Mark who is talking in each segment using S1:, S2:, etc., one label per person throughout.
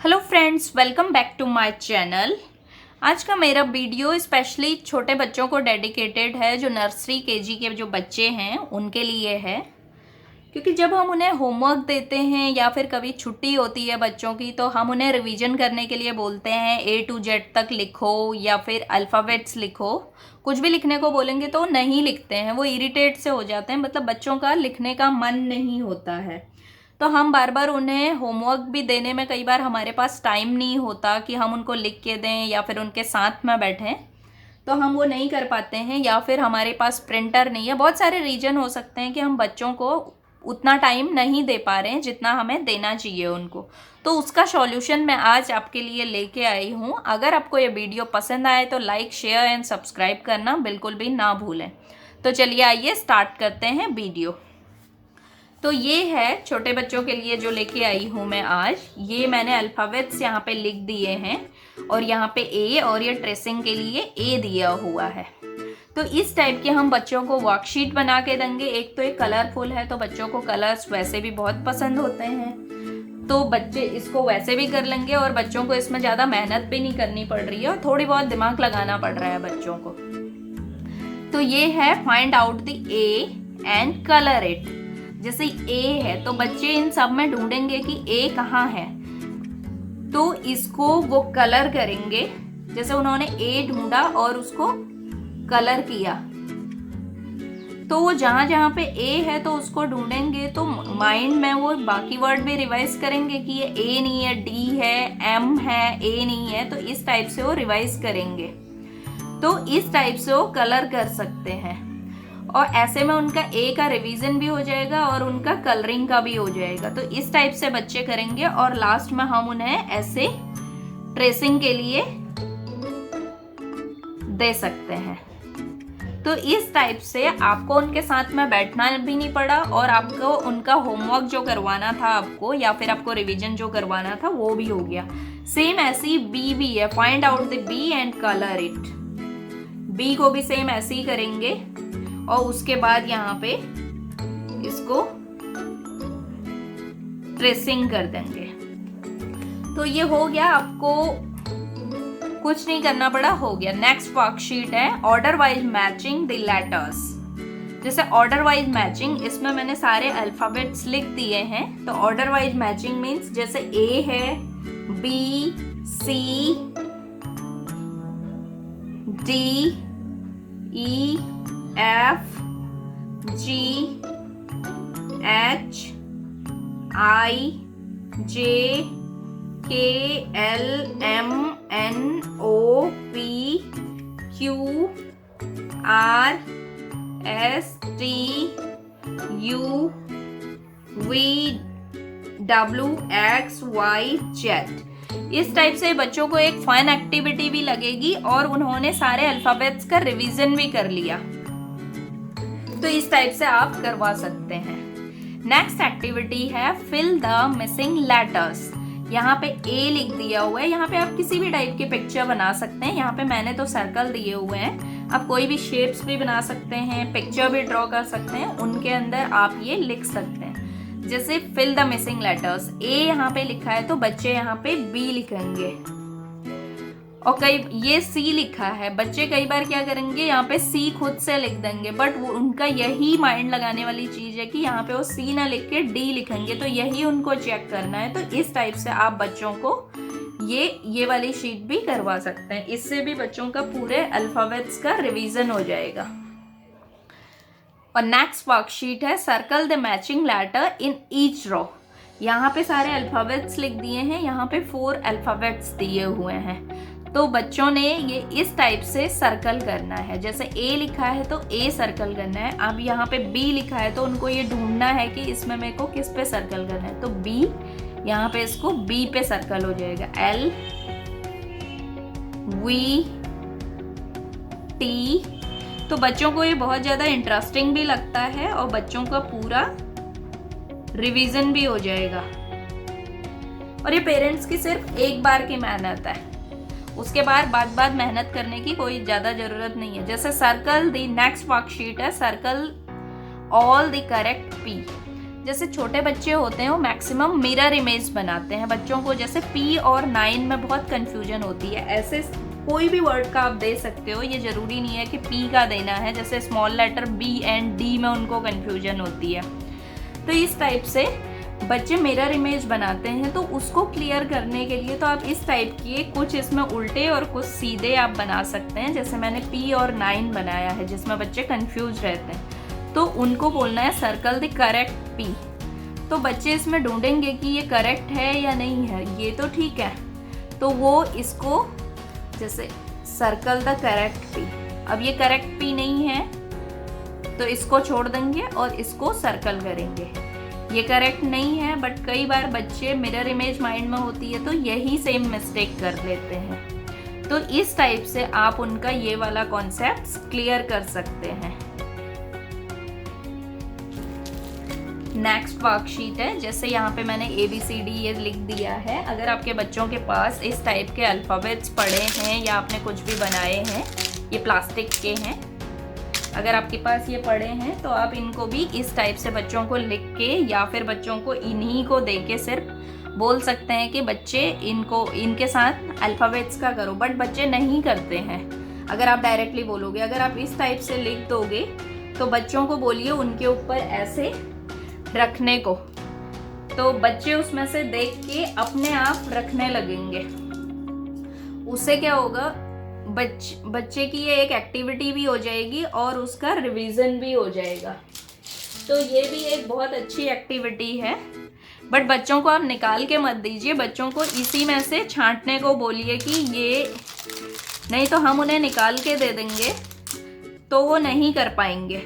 S1: Hello friends, welcome back to my channel. आज का मेरा वीडियो स्पेशली छोटे बच्चों को डेडिकेटेड है, जो नर्सरी केजी के जो बच्चे हैं उनके लिए है। क्योंकि जब हम उन्हें होमवर्क देते हैं या फिर कभी छुट्टी होती है बच्चों की, तो हम उन्हें रिवीजन करने के लिए बोलते हैं A to Z तक लिखो या फिर अल्फ़ाबेट्स लिखो। कुछ भी लिखने को बोलेंगे तो नहीं लिखते हैं, वो इरिटेट से हो जाते हैं, मतलब बच्चों का लिखने का मन नहीं होता है। तो हम बार बार उन्हें होमवर्क भी देने में कई बार हमारे पास टाइम नहीं होता कि हम उनको लिख के दें या फिर उनके साथ में बैठें, तो हम वो नहीं कर पाते हैं, या फिर हमारे पास प्रिंटर नहीं है। बहुत सारे रीज़न हो सकते हैं कि हम बच्चों को उतना टाइम नहीं दे पा रहे हैं जितना हमें देना चाहिए उनको। तो उसका सॉल्यूशन मैं आज आपके लिए लेके आई हूँ। अगर आपको ये वीडियो पसंद आए तो लाइक, शेयर एंड सब्सक्राइब करना बिल्कुल भी ना भूलें। तो चलिए आइए स्टार्ट करते हैं वीडियो। तो ये है छोटे बच्चों के लिए जो लेके आई हूँ मैं आज। ये मैंने अल्फ़ाबेट्स यहाँ पे लिख दिए हैं और यहाँ पे ए, और ये ट्रेसिंग के लिए ए दिया हुआ है। तो इस टाइप के हम बच्चों को वर्कशीट बना के देंगे। एक तो ये कलरफुल है, तो बच्चों को कलर्स वैसे भी बहुत पसंद होते हैं, तो बच्चे इसको वैसे भी कर लेंगे और बच्चों को इसमें ज़्यादा मेहनत भी नहीं करनी पड़ रही है और थोड़ी बहुत दिमाग लगाना पड़ रहा है बच्चों को। तो ये है find out the A and colour it. जैसे ए है तो बच्चे इन सब में ढूंढेंगे कि ए कहाँ है, तो इसको वो कलर करेंगे। जैसे उन्होंने ए ढूंढा और उसको कलर किया, तो वो जहां जहां पे ए है तो उसको ढूंढेंगे, तो माइंड में वो बाकी वर्ड भी रिवाइज करेंगे कि ये ए नहीं है, डी है, एम है, ए नहीं है, तो इस टाइप से वो रिवाइज करेंगे। तो इस टाइप से वो कलर कर सकते हैं और ऐसे में उनका ए का रिवीजन भी हो जाएगा और उनका कलरिंग का भी हो जाएगा। तो इस टाइप से बच्चे करेंगे और लास्ट में हम उन्हें ऐसे ट्रेसिंग के लिए दे सकते हैं। तो इस टाइप से आपको उनके साथ में बैठना भी नहीं पड़ा और आपको उनका होमवर्क जो करवाना था आपको, या फिर आपको रिवीजन जो करवाना था, वो भी हो गया। सेम ऐसी बी भी है, find out the B and colour it. B को भी सेम ऐसे ही करेंगे और उसके बाद यहाँ पे इसको ट्रेसिंग कर देंगे। तो ये हो गया, आपको कुछ नहीं करना पड़ा, हो गया। नेक्स्ट वर्कशीट है order wise matching the letters. जैसे ऑर्डर वाइज मैचिंग, इसमें मैंने सारे अल्फाबेट्स लिख दिए हैं। तो ऑर्डर वाइज मैचिंग मीन्स जैसे ए है, B, C, D, E, F, G, H, I, J, K, L, M, N, O, P, Q, R, S, T, U, V, W, X, Y, Z। इस टाइप से बच्चों को एक फन एक्टिविटी भी लगेगी और उन्होंने सारे अल्फाबेट्स का रिवीजन भी कर लिया। तो इस टाइप से आप करवा सकते हैं। नेक्स्ट एक्टिविटी है फिल द मिसिंग लेटर्स। यहाँ पे ए लिख दिया हुआ है, यहाँ पे आप किसी भी टाइप की पिक्चर बना सकते हैं। यहाँ पे मैंने तो सर्कल दिए हुए हैं, आप कोई भी शेप्स भी बना सकते हैं, पिक्चर भी ड्रॉ कर सकते हैं, उनके अंदर आप ये लिख सकते हैं। जैसे फिल द मिसिंग लेटर्स, ए यहाँ पे लिखा है तो बच्चे यहाँ पे बी लिखेंगे, और कई ये सी लिखा है, बच्चे कई बार क्या करेंगे यहाँ पे सी खुद से लिख देंगे, बट वो उनका यही माइंड लगाने वाली चीज है कि यहाँ पे वो सी ना लिख के डी लिखेंगे, तो यही उनको चेक करना है। तो इस टाइप से आप बच्चों को ये वाली शीट भी करवा सकते हैं। इससे भी बच्चों का पूरे अल्फाबेट्स का रिवीजन हो जाएगा। और नेक्स्ट वर्कशीट है circle the matching letter in each row. यहाँ पे सारे अल्फाबेट्स लिख दिए हैं, यहाँ पे 4 अल्फाबेट्स दिए हुए हैं, तो बच्चों ने ये इस टाइप से सर्कल करना है। जैसे ए लिखा है तो ए सर्कल करना है। अब यहाँ पे बी लिखा है तो उनको ये ढूंढना है कि इसमें मेरे को किस पे सर्कल करना है, तो बी, यहाँ पे इसको बी पे सर्कल हो जाएगा। L, V, T. तो बच्चों को ये बहुत ज़्यादा इंटरेस्टिंग भी लगता है और बच्चों का पूरा रिवीजन भी हो जाएगा। और ये पेरेंट्स की सिर्फ एक बार की मेहनत है, उसके बाद मेहनत करने की कोई ज़्यादा ज़रूरत नहीं है। जैसे सर्कल द नेक्स्ट वर्कशीट है circle all the correct P. जैसे छोटे बच्चे होते हैं वो मैक्सिमम मिरर इमेज बनाते हैं बच्चों को, जैसे P और 9 में बहुत कंफ्यूजन होती है। ऐसे कोई भी वर्ड का आप दे सकते हो, ये ज़रूरी नहीं है कि P का देना है। जैसे small letter B and D में उनको कंफ्यूजन होती है। तो इस टाइप से बच्चे मिरर इमेज बनाते हैं, तो उसको क्लियर करने के लिए तो आप इस टाइप की कुछ इसमें उल्टे और कुछ सीधे आप बना सकते हैं। जैसे मैंने P और 9 बनाया है जिसमें बच्चे कंफ्यूज रहते हैं, तो उनको बोलना है सर्कल द करेक्ट P। तो बच्चे इसमें ढूंढेंगे कि ये करेक्ट है या नहीं है, ये तो ठीक है, तो वो इसको जैसे सर्कल द करेक्ट P। अब ये करेक्ट P नहीं है तो इसको छोड़ देंगे और इसको सर्कल करेंगे। ये करेक्ट नहीं है, बट कई बार बच्चे मिरर इमेज माइंड में होती है तो यही सेम मिस्टेक कर लेते हैं। तो इस टाइप से आप उनका ये वाला कॉन्सेप्ट क्लियर कर सकते हैं। नेक्स्ट वर्कशीट है, जैसे यहाँ पे मैंने ABCD ये लिख दिया है। अगर आपके बच्चों के पास इस टाइप के अल्फ़ाबेट्स पड़े हैं या आपने कुछ भी बनाए हैं, ये प्लास्टिक के हैं, अगर आपके पास ये पड़े हैं तो आप इनको भी इस टाइप से बच्चों को लिख के या फिर बच्चों को इन्हीं को दे के सिर्फ बोल सकते हैं कि बच्चे इनको इनके साथ अल्फ़ाबेट्स का करो, बट बच्चे नहीं करते हैं। अगर आप डायरेक्टली बोलोगे, अगर आप इस टाइप से लिख दोगे तो बच्चों को बोलिए उनके ऊपर ऐसे रखने को, तो बच्चे उसमें से देख के अपने आप रखने लगेंगे। उससे क्या होगा, बच्चे की ये एक एक्टिविटी भी हो जाएगी और उसका रिवीजन भी हो जाएगा। तो ये भी एक बहुत अच्छी एक्टिविटी है, बट बच्चों को आप निकाल के मत दीजिए, बच्चों को इसी में से छांटने को बोलिए कि ये नहीं तो हम उन्हें निकाल के दे देंगे तो वो नहीं कर पाएंगे,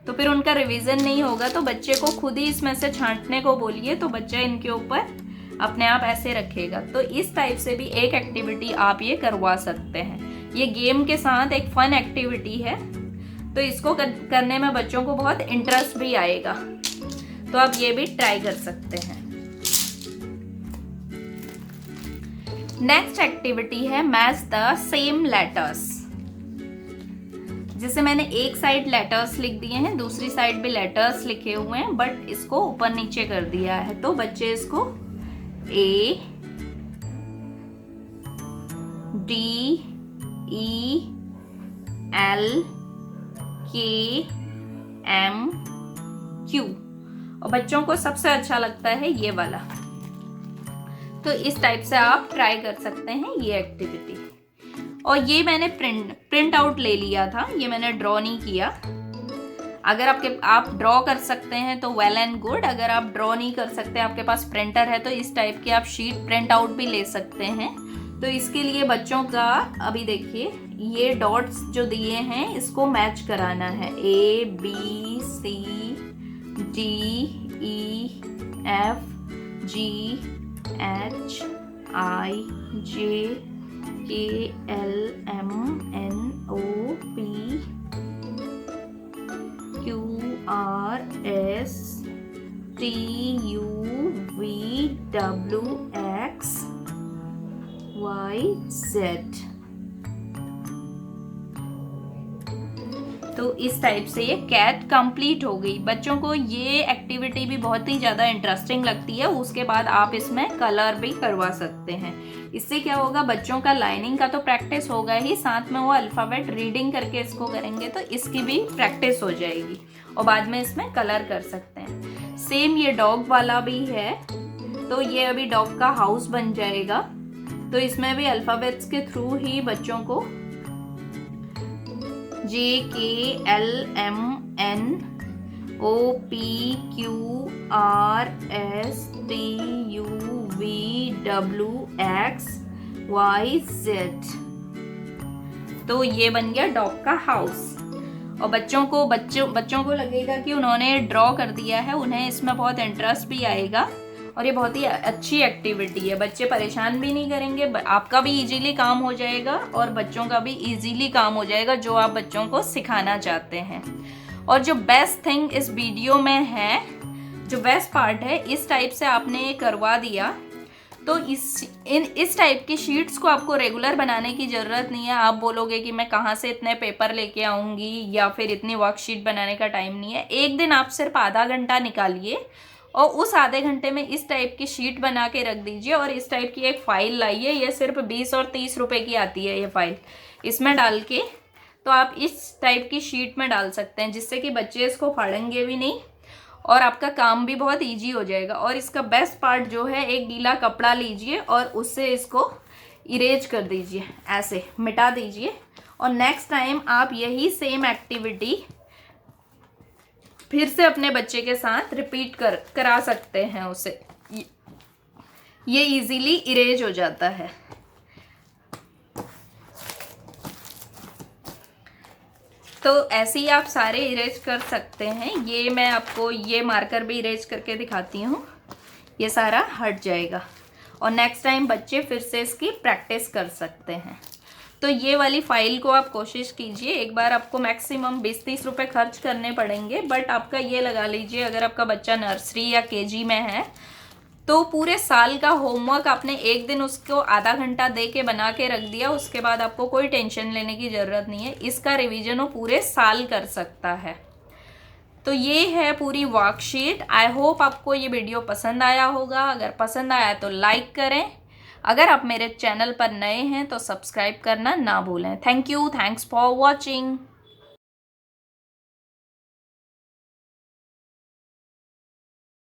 S1: तो फिर उनका रिवीजन नहीं होगा। तो बच्चे को खुद ही इसमें से छांटने को बोलिए, तो बच्चा इनके ऊपर अपने आप ऐसे रखेगा। तो इस टाइप से भी एक एक्टिविटी आप ये करवा सकते हैं। ये गेम के साथ एक फन एक्टिविटी है, तो इसको करने में बच्चों को बहुत इंटरेस्ट भी आएगा, तो आप ये भी ट्राई कर सकते हैं। नेक्स्ट एक्टिविटी है मैच द सेम लेटर्स। जैसे मैंने एक साइड लेटर्स लिख दिए हैं, दूसरी साइड भी लेटर्स लिखे हुए हैं, बट इसको ऊपर नीचे कर दिया है। तो बच्चे इसको A, D, E, L, K, M, Q, और बच्चों को सबसे अच्छा लगता है ये वाला। तो इस टाइप से आप ट्राई कर सकते हैं ये एक्टिविटी। और ये मैंने प्रिंट आउट ले लिया था, ये मैंने ड्रॉ नहीं किया। अगर आप ड्रॉ कर सकते हैं तो वेल एंड गुड, अगर आप ड्रॉ नहीं कर सकते, आपके पास प्रिंटर है, तो इस टाइप की आप शीट प्रिंट आउट भी ले सकते हैं। तो इसके लिए बच्चों का अभी देखिए, ये डॉट्स जो दिए हैं इसको मैच कराना है। A, B, C, D, E, F, G, H, I, J, K, L, M, N, O, P, Q, R, S, T, U, V, W, X, Y, Z। तो इस टाइप से ये कैट कंप्लीट हो गई। बच्चों को ये एक्टिविटी भी बहुत ही ज़्यादा इंटरेस्टिंग लगती है। उसके बाद आप इसमें कलर भी करवा सकते हैं। इससे क्या होगा, बच्चों का लाइनिंग का तो प्रैक्टिस होगा ही, साथ में वो अल्फ़ाबेट रीडिंग करके इसको करेंगे तो इसकी भी प्रैक्टिस हो जाएगी और बाद में इसमें कलर कर सकते हैं। सेम ये डॉग वाला भी है, तो ये अभी डॉग का हाउस बन जाएगा। तो इसमें भी अल्फ़ाबेट्स के थ्रू ही बच्चों को J, K, L, M, N, O, P, Q, R, S, T, U, V, W, X, Y, Z। तो ये बन गया डॉग का हाउस। और बच्चों को लगेगा कि उन्होंने ड्रॉ कर दिया है, उन्हें इसमें बहुत इंटरेस्ट भी आएगा और ये बहुत ही अच्छी एक्टिविटी है। बच्चे परेशान भी नहीं करेंगे, आपका भी इजीली काम हो जाएगा और बच्चों का भी इजीली काम हो जाएगा जो आप बच्चों को सिखाना चाहते हैं। और जो बेस्ट थिंग इस वीडियो में है, जो बेस्ट पार्ट है, इस टाइप से आपने ये करवा दिया तो इस टाइप की शीट्स को आपको रेगुलर बनाने की ज़रूरत नहीं है। आप बोलोगे कि मैं कहाँ से इतने पेपर लेके आऊँगी या फिर इतनी वर्कशीट बनाने का टाइम नहीं है। एक दिन आप सिर्फ आधा घंटा निकालिए और उस आधे घंटे में इस टाइप की शीट बना के रख दीजिए और इस टाइप की एक फ़ाइल लाइए। ये सिर्फ 20 और 30 रुपए की आती है ये फ़ाइल। इसमें डाल के तो आप इस टाइप की शीट में डाल सकते हैं, जिससे कि बच्चे इसको फाड़ेंगे भी नहीं और आपका काम भी बहुत ईजी हो जाएगा। और इसका बेस्ट पार्ट जो है, एक गीला कपड़ा लीजिए और उससे इसको इरेज कर दीजिए, ऐसे मिटा दीजिए। और नेक्स्ट टाइम आप यही सेम एक्टिविटी फिर से अपने बच्चे के साथ रिपीट करा सकते हैं उसे। ये इजीली इरेज हो जाता है। तो ऐसे ही आप सारे इरेज कर सकते हैं। ये मैं आपको ये मार्कर भी इरेज करके दिखाती हूँ, ये सारा हट जाएगा और नेक्स्ट टाइम बच्चे फिर से इसकी प्रैक्टिस कर सकते हैं। तो ये वाली फ़ाइल को आप कोशिश कीजिए। एक बार आपको मैक्सिमम 20-30 रुपए खर्च करने पड़ेंगे, बट आपका ये लगा लीजिए, अगर आपका बच्चा नर्सरी या केजी में है तो पूरे साल का होमवर्क आपने एक दिन उसको आधा घंटा दे के बना के रख दिया, उसके बाद आपको कोई टेंशन लेने की ज़रूरत नहीं है। इसका रिवीजन वो पूरे साल कर सकता है। तो ये है पूरी वर्कशीट। आई होप आपको ये वीडियो पसंद आया होगा। अगर पसंद आया तो लाइक करें। अगर आप मेरे चैनल पर नए हैं तो सब्सक्राइब करना ना भूलें। Thank you, thanks for watching.